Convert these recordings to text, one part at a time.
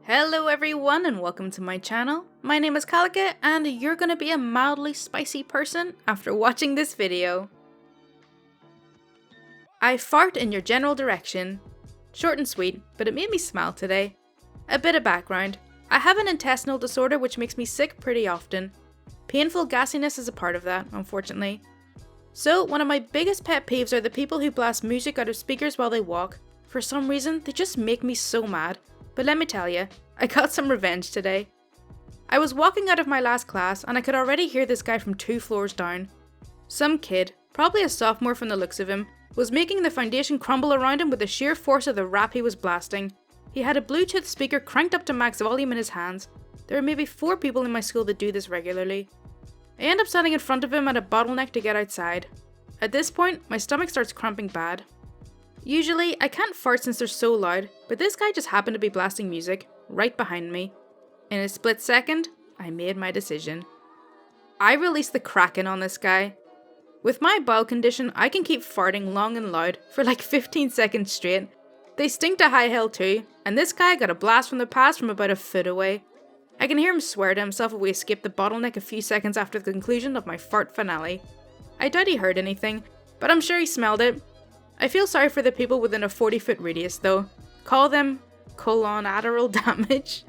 Hello everyone and welcome to my channel. My name is Kalika and you're gonna be a mildly spicy person after watching this video. I fart in your general direction. Short and sweet, but it made me smile today. A bit of background. I have an intestinal disorder which makes me sick pretty often. Painful gassiness is a part of that, unfortunately. So, one of my biggest pet peeves are the people who blast music out of speakers while they walk. For some reason, they just make me so mad. But let me tell you, I got some revenge today. I was walking out of my last class and I could already hear this guy from 2 floors down. Some kid, probably a sophomore from the looks of him, was making the foundation crumble around him with the sheer force of the rap he was blasting. He had a Bluetooth speaker cranked up to max volume in his hands. There are maybe 4 people in my school that do this regularly. I end up standing in front of him at a bottleneck to get outside. At this point, my stomach starts cramping bad. Usually, I can't fart since they're so loud, but this guy just happened to be blasting music, right behind me. In a split second, I made my decision. I released the Kraken on this guy. With my bowel condition, I can keep farting long and loud for like 15 seconds straight. They stink to high hell too, and this guy got a blast from the past from about a foot away. I can hear him swear to himself if we escaped the bottleneck a few seconds after the conclusion of my fart finale. I doubt he heard anything, but I'm sure he smelled it. I feel sorry for the people within a 40-foot radius though. Call them collateral damage.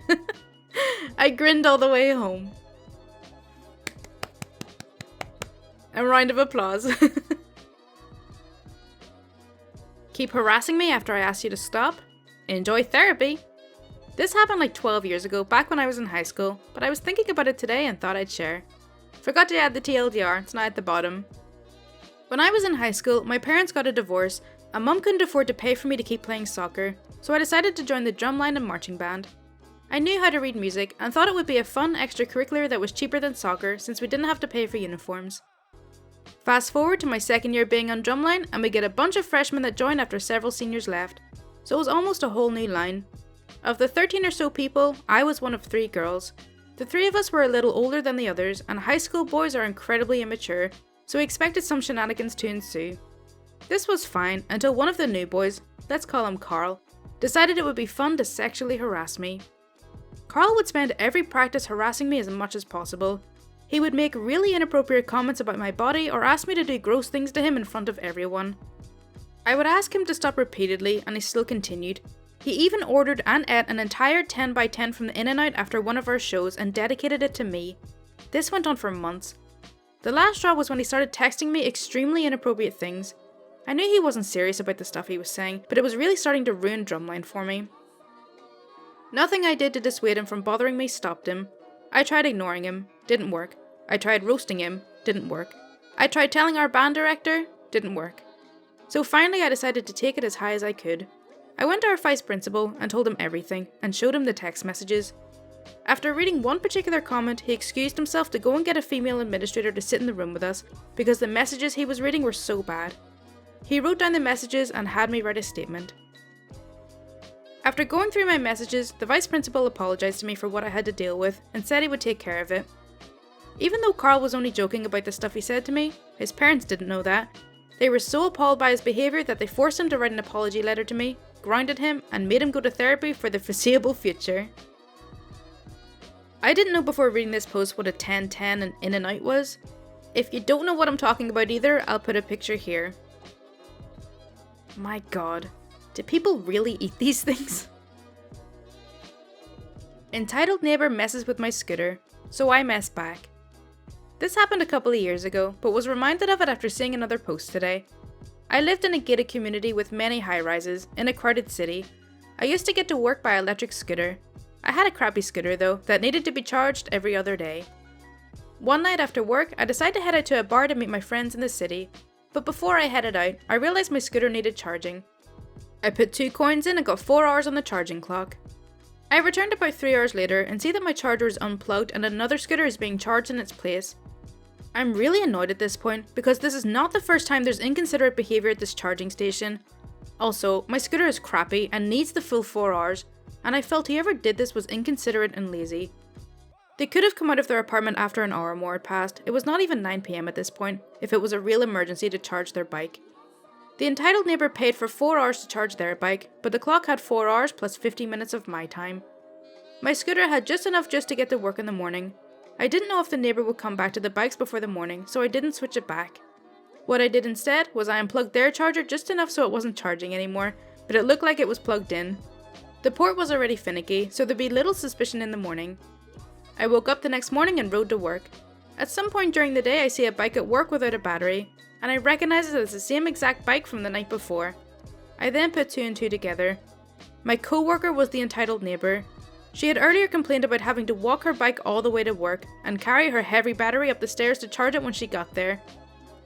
I grinned all the way home. A round of applause. Keep harassing me after I asked you to stop? Enjoy therapy. This happened like 12 years ago, back when I was in high school, but I was thinking about it today and thought I'd share. Forgot to add the TLDR, it's now at the bottom. When I was in high school, my parents got a divorce, and mum couldn't afford to pay for me to keep playing soccer, so I decided to join the drumline and marching band. I knew how to read music, and thought it would be a fun extracurricular that was cheaper than soccer since we didn't have to pay for uniforms. Fast forward to my second year being on drumline, and we get a bunch of freshmen that join after several seniors left, so it was almost a whole new line. Of the 13 or so people, I was one of 3 girls. The 3 of us were a little older than the others, and high school boys are incredibly immature, so we expected some shenanigans to ensue. This was fine until one of the new boys, let's call him Carl, decided it would be fun to sexually harass me. Carl would spend every practice harassing me as much as possible. He would make really inappropriate comments about my body or ask me to do gross things to him in front of everyone. I would ask him to stop repeatedly and he still continued. He even ordered and ate an entire 10x10 from the In-N-Out after one of our shows and dedicated it to me. This went on for months. The last straw was when he started texting me extremely inappropriate things. I knew he wasn't serious about the stuff he was saying, but it was really starting to ruin drumline for me. Nothing I did to dissuade him from bothering me stopped him. I tried ignoring him, didn't work. I tried roasting him, didn't work. I tried telling our band director, didn't work. So finally I decided to take it as high as I could. I went to our vice principal and told him everything, and showed him the text messages. After reading one particular comment, he excused himself to go and get a female administrator to sit in the room with us, because the messages he was reading were so bad. He wrote down the messages and had me write a statement. After going through my messages, the vice principal apologised to me for what I had to deal with, and said he would take care of it. Even though Carl was only joking about the stuff he said to me, his parents didn't know that. They were so appalled by his behaviour that they forced him to write an apology letter to me, grounded him, and made him go to therapy for the foreseeable future. I didn't know before reading this post what a 10-10 and In-N-Out was. If you don't know what I'm talking about either, I'll put a picture here. My god, do people really eat these things? Entitled neighbour messes with my scooter, so I mess back. This happened a couple of years ago, but was reminded of it after seeing another post today. I lived in a gated community with many high-rises, in a crowded city. I used to get to work by electric scooter. I had a crappy scooter though, that needed to be charged every other day. One night after work, I decided to head out to a bar to meet my friends in the city, but before I headed out, I realised my scooter needed charging. I put 2 coins in and got 4 hours on the charging clock. I returned about 3 hours later and see that my charger is unplugged and another scooter is being charged in its place. I'm really annoyed at this point because this is not the first time there's inconsiderate behaviour at this charging station. Also, my scooter is crappy and needs the full 4 hours, and I felt whoever did this was inconsiderate and lazy. They could have come out of their apartment after an hour or more had passed. It was not even 9 PM at this point, if it was a real emergency to charge their bike. The entitled neighbour paid for 4 hours to charge their bike, but the clock had 4 hours plus 50 minutes of my time. My scooter had just enough juice to get to work in the morning. I didn't know if the neighbour would come back to the bikes before the morning, so I didn't switch it back. What I did instead was I unplugged their charger just enough so it wasn't charging anymore, but it looked like it was plugged in. The port was already finicky, so there'd be little suspicion in the morning. I woke up the next morning and rode to work. At some point during the day I see a bike at work without a battery, and I recognise it as the same exact bike from the night before. I then put 2 and 2 together. My co-worker was the entitled neighbour. She had earlier complained about having to walk her bike all the way to work and carry her heavy battery up the stairs to charge it when she got there.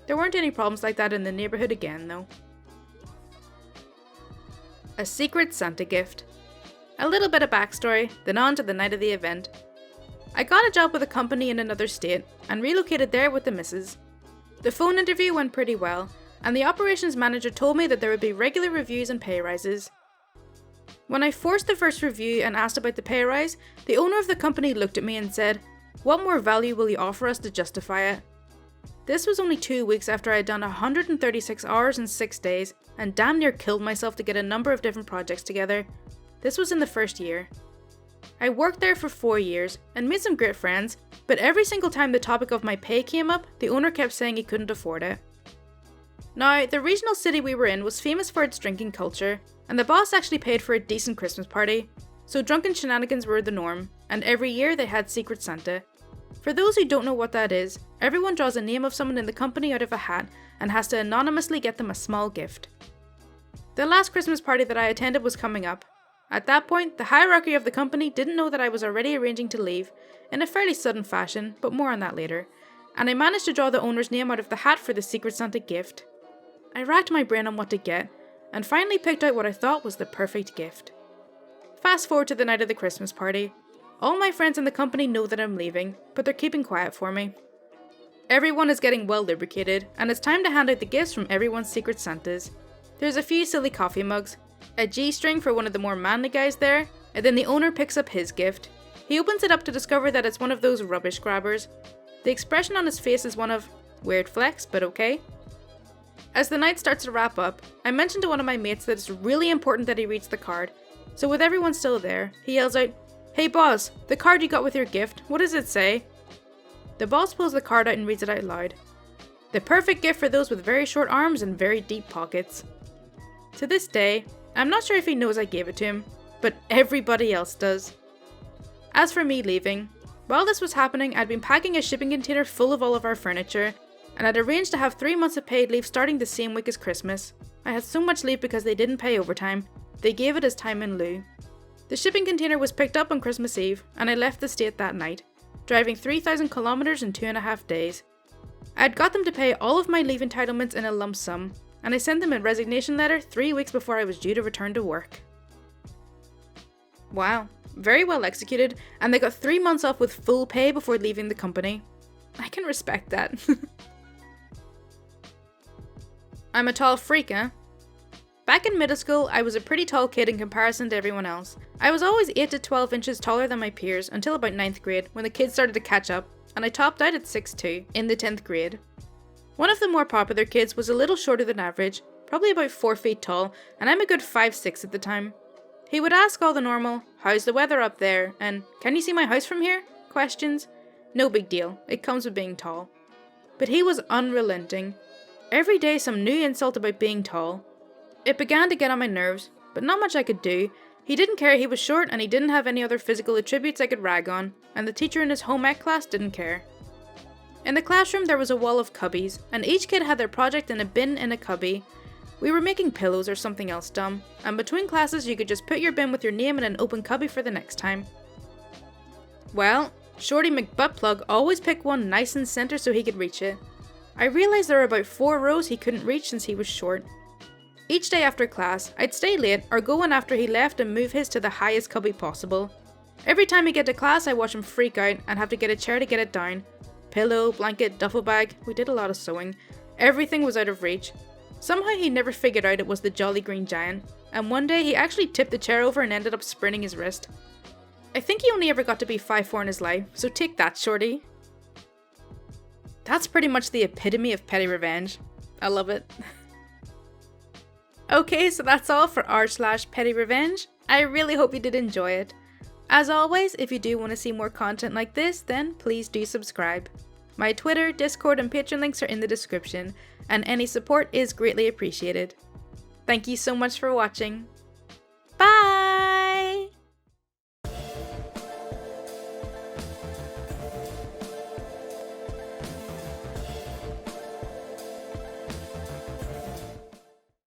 There weren't any problems like that in the neighbourhood again though. A secret Santa gift. A little bit of backstory, then on to the night of the event. I got a job with a company in another state and relocated there with the missus. The phone interview went pretty well, and the operations manager told me that there would be regular reviews and pay rises. When I forced the first review and asked about the pay rise, the owner of the company looked at me and said, "What more value will you offer us to justify it?" This was only 2 weeks after I had done 136 hours in 6 days and damn near killed myself to get a number of different projects together. This was in the first year. I worked there for 4 years and made some great friends, but every single time the topic of my pay came up, the owner kept saying he couldn't afford it. Now, the regional city we were in was famous for its drinking culture, and the boss actually paid for a decent Christmas party, so drunken shenanigans were the norm, and every year they had Secret Santa. For those who don't know what that is, everyone draws a name of someone in the company out of a hat and has to anonymously get them a small gift. The last Christmas party that I attended was coming up. At that point, the hierarchy of the company didn't know that I was already arranging to leave, in a fairly sudden fashion, but more on that later, and I managed to draw the owner's name out of the hat for the Secret Santa gift. I racked my brain on what to get, and finally picked out what I thought was the perfect gift. Fast forward to the night of the Christmas party. All my friends in the company know that I'm leaving, but they're keeping quiet for me. Everyone is getting well lubricated, and it's time to hand out the gifts from everyone's Secret Santas. There's a few silly coffee mugs, a G-string for one of the more manly guys there, and then the owner picks up his gift. He opens it up to discover that it's one of those rubbish grabbers. The expression on his face is one of, weird flex, but okay. As the night starts to wrap up, I mentioned to one of my mates that it's really important that he reads the card, so with everyone still there, he yells out, "Hey boss, the card you got with your gift, what does it say?" The boss pulls the card out and reads it out loud. "The perfect gift for those with very short arms and very deep pockets." To this day, I'm not sure if he knows I gave it to him, but everybody else does. As for me leaving, while this was happening, I'd been packing a shipping container full of all of our furniture, and I'd arranged to have 3 months of paid leave starting the same week as Christmas. I had so much leave because they didn't pay overtime, they gave it as time in lieu. The shipping container was picked up on Christmas Eve, and I left the state that night, driving 3,000 kilometers in 2.5 days. I had got them to pay all of my leave entitlements in a lump sum, and I sent them a resignation letter 3 weeks before I was due to return to work. Wow, very well executed, and they got 3 months off with full pay before leaving the company. I can respect that. I'm a tall freak, eh? Back in middle school, I was a pretty tall kid in comparison to everyone else. I was always 8 to 12 inches taller than my peers until about 9th grade when the kids started to catch up, and I topped out at 6'2" in the 10th grade. One of the more popular kids was a little shorter than average, probably about 4 feet tall, and I'm a good 5'6" at the time. He would ask all the normal, "How's the weather up there?" and "Can you see my house from here?" questions. No big deal, it comes with being tall. But he was unrelenting. Every day some new insult about being tall. It began to get on my nerves, but not much I could do. He didn't care he was short and he didn't have any other physical attributes I could rag on, and the teacher in his home ec class didn't care. In the classroom there was a wall of cubbies, and each kid had their project in a bin in a cubby. We were making pillows or something else dumb, and between classes you could just put your bin with your name in an open cubby for the next time. Well, Shorty McButtplug always picked one nice in center so he could reach it. I realised there were about 4 rows he couldn't reach since he was short. Each day after class, I'd stay late or go in after he left and move his to the highest cubby possible. Every time he'd get to class I watch him freak out and have to get a chair to get it down. Pillow, blanket, duffel bag, we did a lot of sewing. Everything was out of reach. Somehow he never figured out it was the Jolly Green Giant, and one day he actually tipped the chair over and ended up spraining his wrist. I think he only ever got to be 5'4" in his life, so take that, Shorty. That's pretty much the epitome of petty revenge. I love it. Okay, so that's all for r/petty revenge. I really hope you did enjoy it. As always, if you do want to see more content like this, then please do subscribe. My Twitter, Discord, and Patreon links are in the description, and any support is greatly appreciated. Thank you so much for watching. Bye!